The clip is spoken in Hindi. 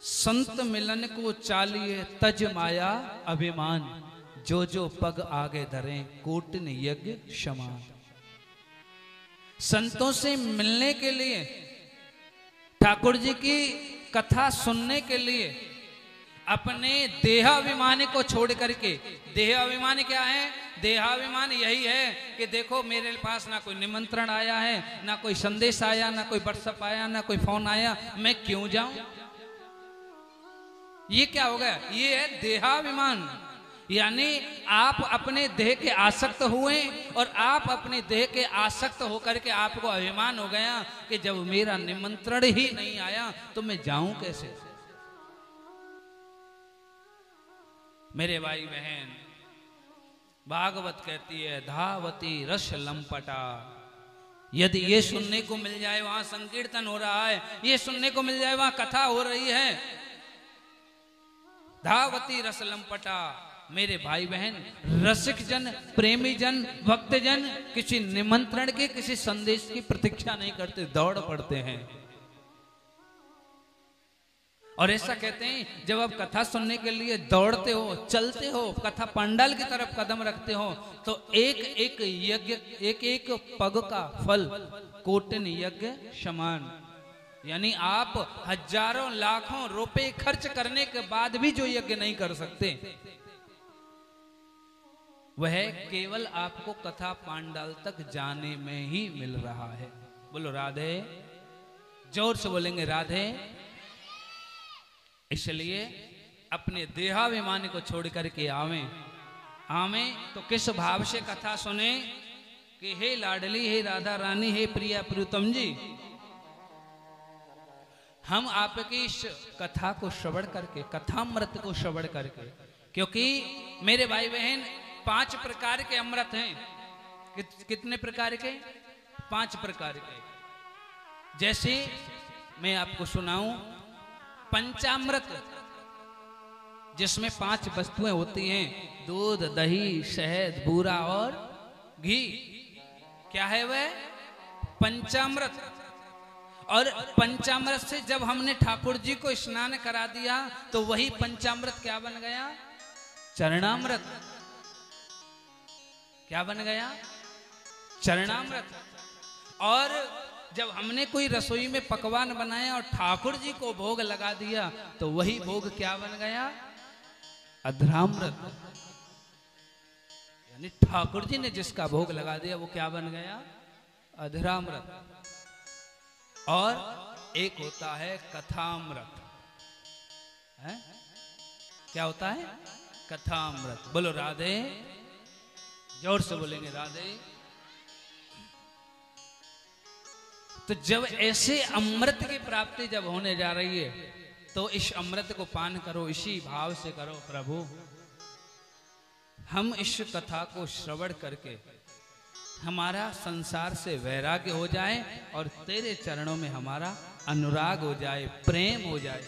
संत मिलन को चालिए तज माया अभिमान, जो जो पग आगे धरे कोटिन यज्ञ समान। संतों से मिलने के लिए, ठाकुर जी की कथा सुनने के लिए अपने देहाभिमान को छोड़ करके, देहाभिमान क्या है? देहाभिमान यही है कि देखो मेरे पास ना कोई निमंत्रण आया है, ना कोई संदेश आया, ना कोई व्हाट्सएप आया, ना कोई फोन आया, मैं क्यों जाऊं? ये क्या हो गया? ये है देहाभिमान। यानी आप अपने देह के आसक्त हुए और आप अपने देह के आसक्त होकर के आपको अभिमान हो गया कि जब मेरा निमंत्रण ही नहीं आया तो मैं जाऊं कैसे? मेरे भाई बहन, भागवत कहती है धावती रस लंपटा। यदि ये सुनने को मिल जाए वहां संकीर्तन हो रहा है, ये सुनने को मिल जाए वहां कथा हो रही है, धावती रस लंपटा। मेरे भाई बहन, रसिक जन, प्रेमी जन, भक्त जन किसी निमंत्रण के, किसी संदेश की प्रतीक्षा नहीं करते, दौड़ पड़ते हैं। और ऐसा कहते हैं जब आप कथा सुनने के लिए दौड़ते हो, चलते हो, कथा पंडाल की तरफ कदम रखते हो, तो एक एक यज्ञ, एक एक पग का फल कोटिन यज्ञ समान। यानी आप हजारों लाखों रुपए खर्च करने के बाद भी जो यज्ञ नहीं कर सकते, वह केवल आपको कथा पांडाल तक जाने में ही मिल रहा है। बोलो राधे, जोर से बोलेंगे राधे। इसलिए अपने देहाभिमान को छोड़ करके आवे तो किस भाव से कथा सुने कि हे लाडली, हे राधा रानी, हे प्रिया प्रियतम जी, हम आपकी इस कथा को श्रवण करके, कथामृत को श्रवण करके, क्योंकि मेरे भाई बहन 5 प्रकार के अमृत हैं। कितने प्रकार के? 5 प्रकार के। जैसे मैं आपको सुनाऊं पंचामृत, जिसमें 5 वस्तुएं होती हैं, दूध, दही, शहद, बूरा और घी। क्या है वह? पंचामृत। और पंचामृत से जब हमने ठाकुर जी को स्नान करा दिया तो वही पंचामृत क्या बन गया? चरणामृत। क्या बन गया? चरणामृत। और जब हमने कोई रसोई में पकवान बनाया और ठाकुर जी को भोग लगा दिया तो वही भोग क्या बन गया? अधरामृत। यानी ठाकुर जी ने जिसका भोग लगा दिया वो क्या बन गया? अधरामृत। और एक होता है कथामृत। है? क्या होता है? कथामृत। बोलो राधे, जोर से बोलेंगे राधे। तो जब ऐसे अमृत की प्राप्ति जब होने जा रही है तो इस अमृत को पान करो, इसी भाव से करो प्रभु। हम इस कथा को श्रवण करके हमारा संसार से वैराग्य हो जाए और तेरे चरणों में हमारा अनुराग हो जाए, प्रेम हो जाए।